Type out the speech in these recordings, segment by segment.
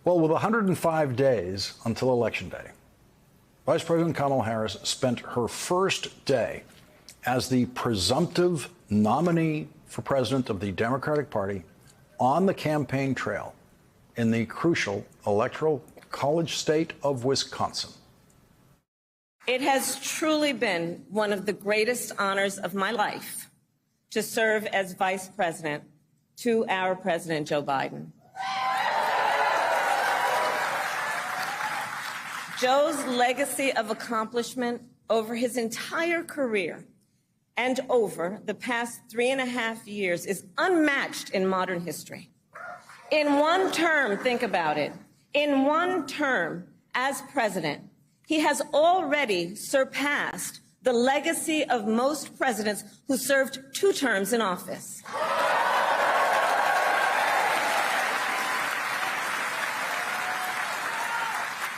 Well, with 105 days until Election Day, Vice President Kamala Harris spent her first day as the presumptive nominee for president of the Democratic Party on the campaign trail in the crucial electoral college state of Wisconsin. It has truly been one of the greatest honors of my life to serve as vice president to our President Joe Biden. Joe's legacy of accomplishment over his entire career and over the past 3.5 years is unmatched in modern history. In one term, think about it, in one term as president, he has already surpassed the legacy of most presidents who served 2 terms in office.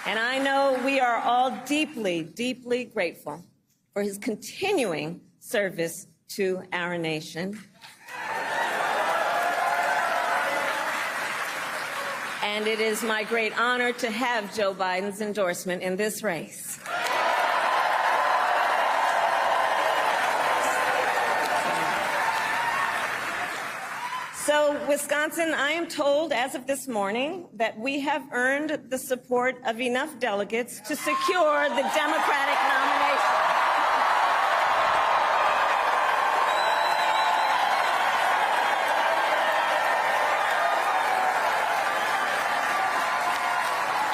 And I know we are all deeply, deeply grateful for his continuing service to our nation. And it is my great honor to have Joe Biden's endorsement in this race. So, Wisconsin, I am told as of this morning that we have earned the support of enough delegates to secure the Democratic nomination.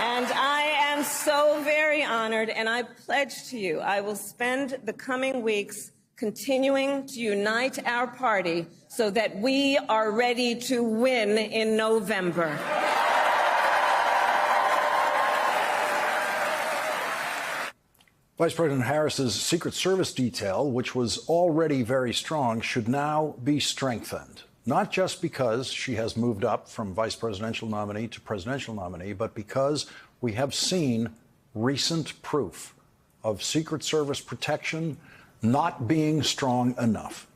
And I am so very honored, and I pledge to you I will spend the coming weeks continuing to unite our party so that we are ready to win in November. Vice President Harris's Secret Service detail, which was already very strong, should now be strengthened. Not just because she has moved up from vice presidential nominee to presidential nominee, but because we have seen recent proof of Secret Service protection not being strong enough.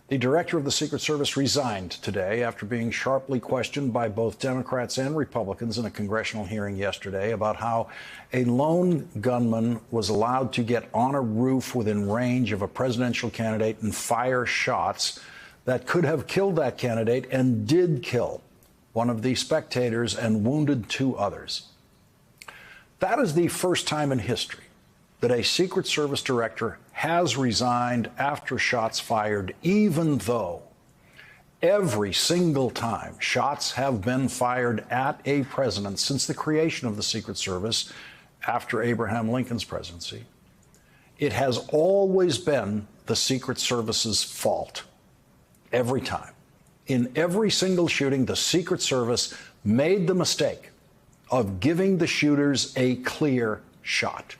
The director of the Secret Service resigned today after being sharply questioned by both Democrats and Republicans in a congressional hearing yesterday about how a lone gunman was allowed to get on a roof within range of a presidential candidate and fire shots that could have killed that candidate and did kill one of the spectators and wounded 2 others. That is the first time in history that a Secret Service director has resigned after shots fired, even though every single time shots have been fired at a president since the creation of the Secret Service after Abraham Lincoln's presidency, it has always been the Secret Service's fault. Every time. In every single shooting, the Secret Service made the mistake of giving the shooters a clear shot.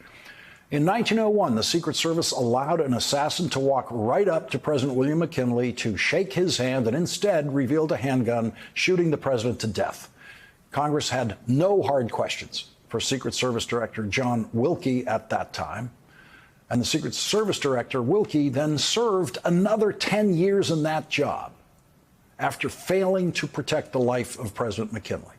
In 1901, the Secret Service allowed an assassin to walk right up to President William McKinley to shake his hand and instead revealed a handgun, shooting the president to death. Congress had no hard questions for Secret Service Director John Wilkie at that time. And the Secret Service Director, Wilkie, then served another 10 years in that job after failing to protect the life of President McKinley.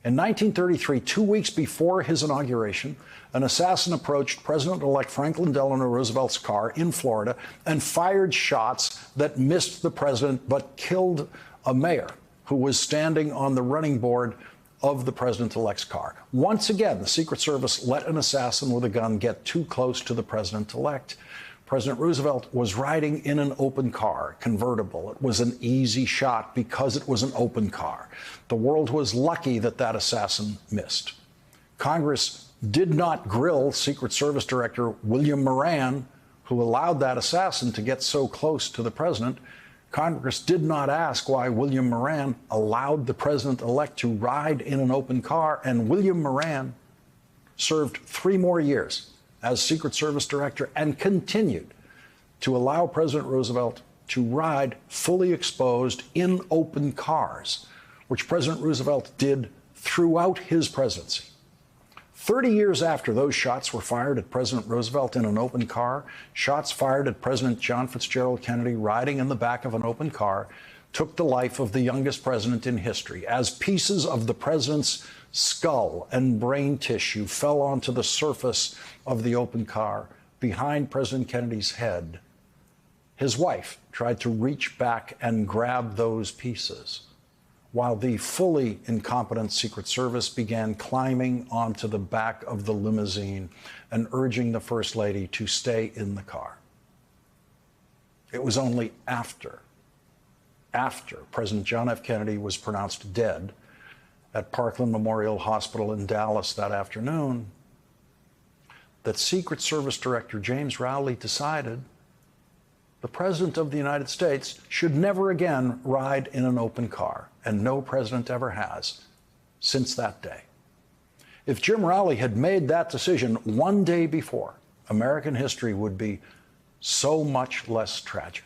In 1933, 2 weeks before his inauguration, an assassin approached President-elect Franklin Delano Roosevelt's car in Florida and fired shots that missed the president but killed a mayor who was standing on the running board of the president-elect's car. Once again, the Secret Service let an assassin with a gun get too close to the president-elect. President Roosevelt was riding in an open car, convertible. It was an easy shot because it was an open car. The world was lucky that that assassin missed. Congress did not grill Secret Service Director William Moran, who allowed that assassin to get so close to the president. Congress did not ask why William Moran allowed the president-elect to ride in an open car, and William Moran served 3 more years as Secret Service Director and continued to allow President Roosevelt to ride fully exposed in open cars, which President Roosevelt did throughout his presidency. 30 years after those shots were fired at President Roosevelt in an open car, shots fired at President John Fitzgerald Kennedy riding in the back of an open car, took the life of the youngest president in history as pieces of the president's skull and brain tissue fell onto the surface of the open car behind President Kennedy's head. His wife tried to reach back and grab those pieces, while the fully incompetent Secret Service began climbing onto the back of the limousine and urging the First Lady to stay in the car. It was only after President John F. Kennedy was pronounced dead at Parkland Memorial Hospital in Dallas that afternoon that Secret Service Director James Rowley decided the President of the United States should never again ride in an open car, and no president ever has since that day. If Jim Rowley had made that decision one day before, American history would be so much less tragic.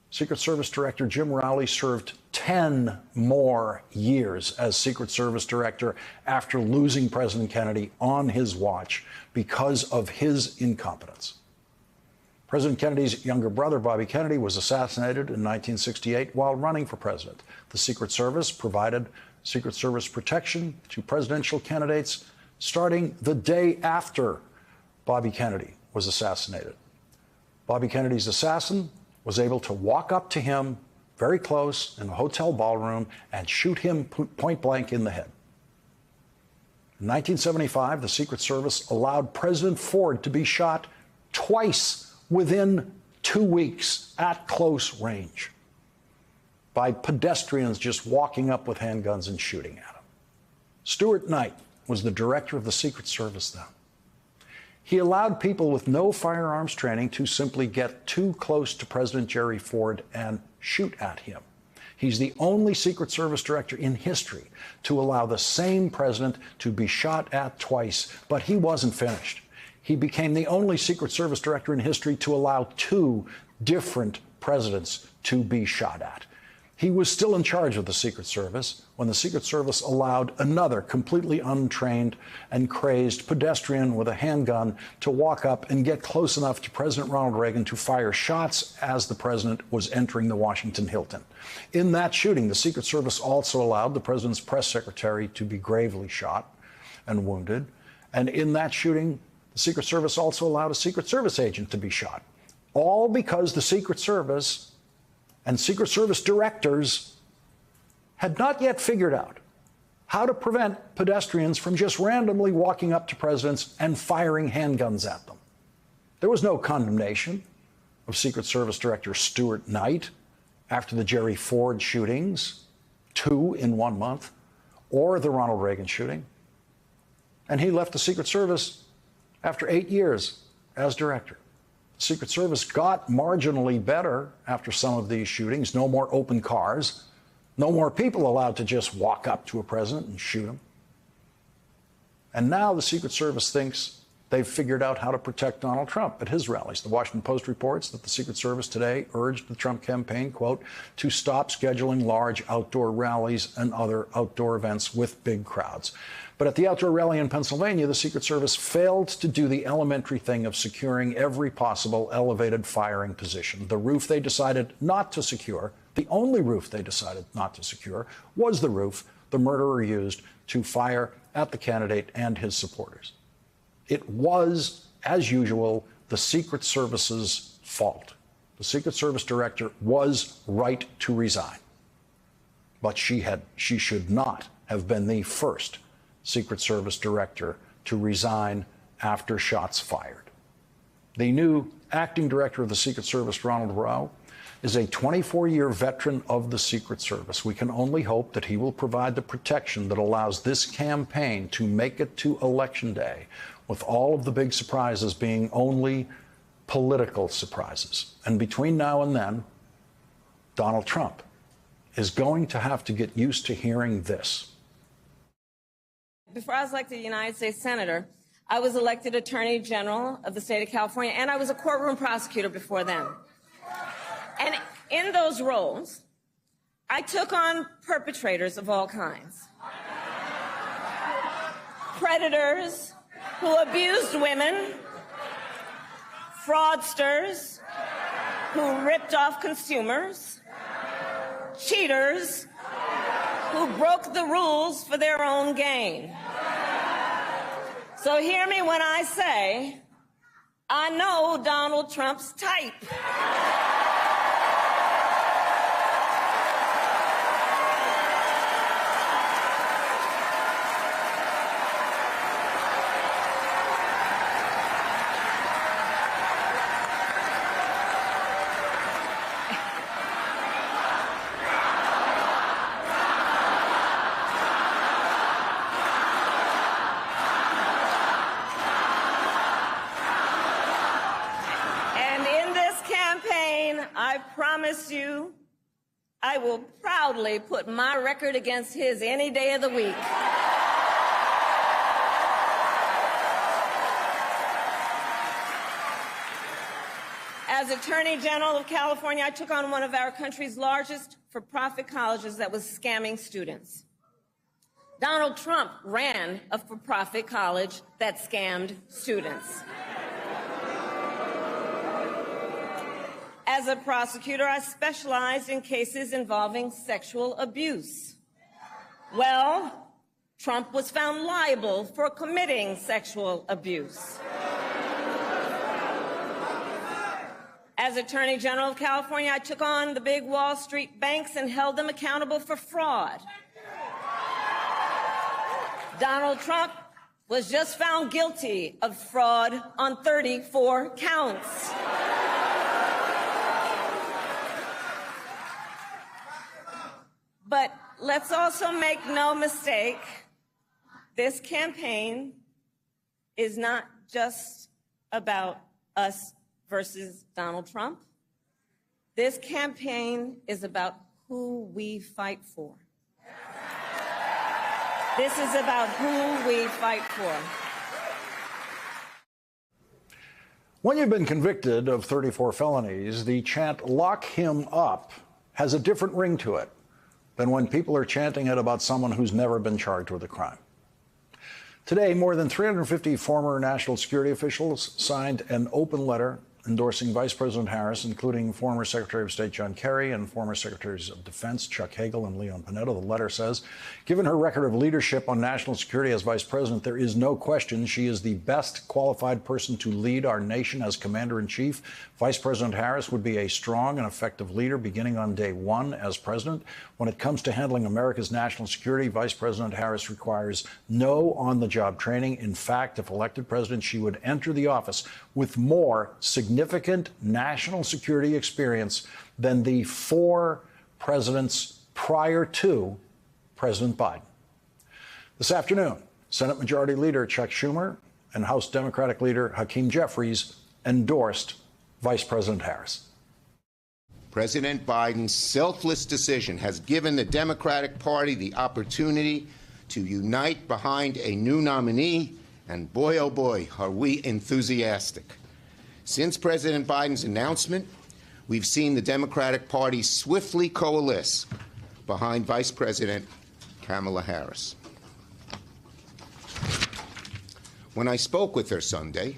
Secret Service Director Jim Rowley served 10 more years as Secret Service Director after losing President Kennedy on his watch because of his incompetence. President Kennedy's younger brother, Bobby Kennedy, was assassinated in 1968 while running for president. The Secret Service provided Secret Service protection to presidential candidates starting the day after Bobby Kennedy was assassinated. Bobby Kennedy's assassin was able to walk up to him very close in a hotel ballroom and shoot him point blank in the head. In 1975, the Secret Service allowed President Ford to be shot twice within 2 weeks at close range by pedestrians just walking up with handguns and shooting at him. Stuart Knight was the director of the Secret Service then. He allowed people with no firearms training to simply get too close to President Jerry Ford and shoot at him. He's the only Secret Service director in history to allow the same president to be shot at twice, but he wasn't finished. He became the only Secret Service director in history to allow 2 different presidents to be shot at. He was still in charge of the Secret Service when the Secret Service allowed another completely untrained and crazed pedestrian with a handgun to walk up and get close enough to President Ronald Reagan to fire shots as the president was entering the Washington Hilton. In that shooting, the Secret Service also allowed the president's press secretary to be gravely shot and wounded. And in that shooting, the Secret Service also allowed a Secret Service agent to be shot, all because the Secret Service and Secret Service directors had not yet figured out how to prevent pedestrians from just randomly walking up to presidents and firing handguns at them. There was no condemnation of Secret Service Director Stuart Knight after the Jerry Ford shootings, 2 in 1 month, or the Ronald Reagan shooting. And he left the Secret Service after 8 years as director. The Secret Service got marginally better after some of these shootings. No more open cars. No more people allowed to just walk up to a president and shoot him. And now the Secret Service thinks they've figured out how to protect Donald Trump at his rallies. The Washington Post reports that the Secret Service today urged the Trump campaign, quote, to stop scheduling large outdoor rallies and other outdoor events with big crowds. But at the outdoor rally in Pennsylvania, the Secret Service failed to do the elementary thing of securing every possible elevated firing position. The roof they decided not to secure, the only roof they decided not to secure, was the roof the murderer used to fire at the candidate and his supporters. It was, as usual, the Secret Service's fault. The Secret Service director was right to resign, but she should not have been the first Secret Service director to resign after shots fired. The new acting director of the Secret Service, Ronald Rowe, is a 24-year veteran of the Secret Service. We can only hope that he will provide the protection that allows this campaign to make it to Election Day, with all of the big surprises being only political surprises. And between now and then, Donald Trump is going to have to get used to hearing this. Before I was elected United States Senator, I was elected Attorney General of the state of California, and I was a courtroom prosecutor before then. And in those roles, I took on perpetrators of all kinds. Predators who abused women, fraudsters who ripped off consumers, cheaters who broke the rules for their own gain. So hear me when I say, I know Donald Trump's type. I promise you, I will proudly put my record against his any day of the week. As Attorney General of California, I took on one of our country's largest for-profit colleges that was scamming students. Donald Trump ran a for-profit college that scammed students. As a prosecutor, I specialized in cases involving sexual abuse. Well, Trump was found liable for committing sexual abuse. As Attorney General of California, I took on the big Wall Street banks and held them accountable for fraud. Donald Trump was just found guilty of fraud on 34 counts. But let's also make no mistake, this campaign is not just about us versus Donald Trump. This campaign is about who we fight for. This is about who we fight for. When you've been convicted of 34 felonies, the chant "lock him up" has a different ring to it than when people are chanting it about someone who's never been charged with a crime. Today, more than 350 former national security officials signed an open letter endorsing Vice President Harris, including former Secretary of State John Kerry and former Secretaries of Defense Chuck Hagel and Leon Panetta. The letter says, given her record of leadership on national security as Vice President, there is no question she is the best qualified person to lead our nation as Commander-in-Chief. Vice President Harris would be a strong and effective leader beginning on day one as President. When it comes to handling America's national security, Vice President Harris requires no on-the-job training. In fact, if elected President, she would enter the office with more significant national security experience than the 4 presidents prior to President Biden. This afternoon, Senate Majority Leader Chuck Schumer and House Democratic Leader Hakeem Jeffries endorsed Vice President Harris. President Biden's selfless decision has given the Democratic Party the opportunity to unite behind a new nominee, and boy, oh boy, are we enthusiastic. Since President Biden's announcement, we've seen the Democratic Party swiftly coalesce behind Vice President Kamala Harris. When I spoke with her Sunday,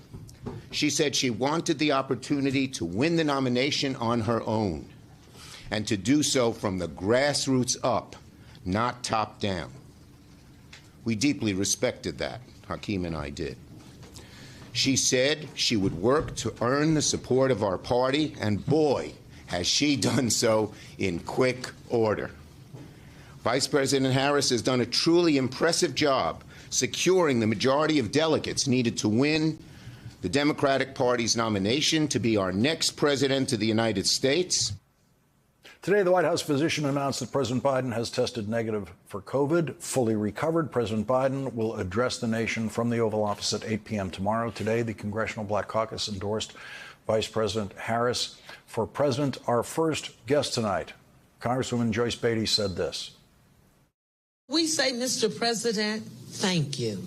she said she wanted the opportunity to win the nomination on her own and to do so from the grassroots up, not top down. We deeply respected that, Hakeem and I did. She said she would work to earn the support of our party, and boy, has she done so in quick order. Vice President Harris has done a truly impressive job securing the majority of delegates needed to win the Democratic Party's nomination to be our next president of the United States. Today, the White House physician announced that President Biden has tested negative for COVID. Fully recovered, President Biden will address the nation from the Oval Office at 8 p.m. tomorrow. Today, the Congressional Black Caucus endorsed Vice President Harris for president. Our first guest tonight, Congresswoman Joyce Beatty, said this. We say, Mr. President, thank you.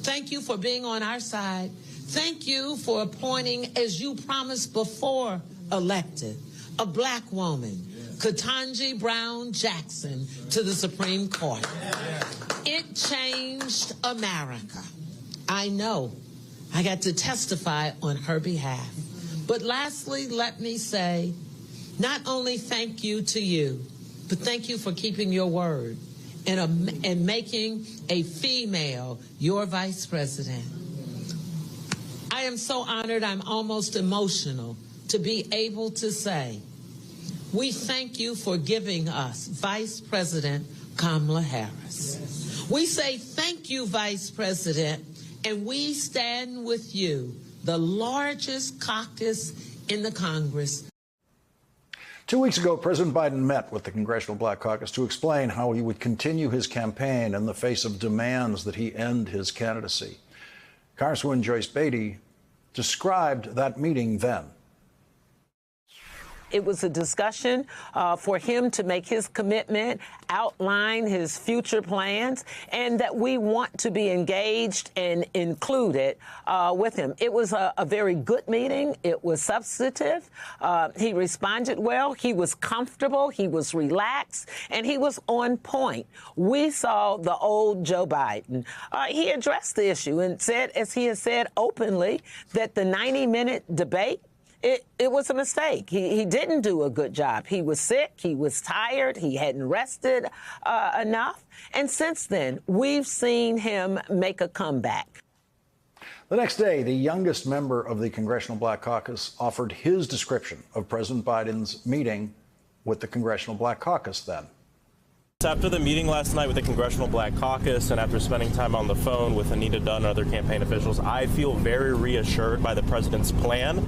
Thank you for being on our side. Thank you for appointing, as you promised before elected, a black woman, Ketanji Brown Jackson, to the Supreme Court. It changed America. I know. I got to testify on her behalf. But lastly, let me say, not only thank you to you, but thank you for keeping your word and making a female your vice president. I am so honored, I'm almost emotional to be able to say, we thank you for giving us Vice President Kamala Harris. We say thank you, Vice President, and we stand with you, the largest caucus in the Congress. 2 weeks ago, President Biden met with the Congressional Black Caucus to explain how he would continue his campaign in the face of demands that he end his candidacy. Congresswoman Joyce Beatty described that meeting then. It was a discussion for him to make his commitment, outline his future plans, and that we want to be engaged and included with him. It was a very good meeting. It was substantive. He responded well. He was comfortable. He was relaxed, and he was on point. We saw the old Joe Biden. He addressed the issue and said, as he has said openly, that the 90-minute debate, it was a mistake. He didn't do a good job. He was sick. He was tired. He hadn't rested enough. And since then, we've seen him make a comeback. The next day, the youngest member of the Congressional Black Caucus offered his description of President Biden's meeting with the Congressional Black Caucus then. After the meeting last night with the Congressional Black Caucus and after spending time on the phone with Anita Dunn and other campaign officials, I feel very reassured by the president's plan.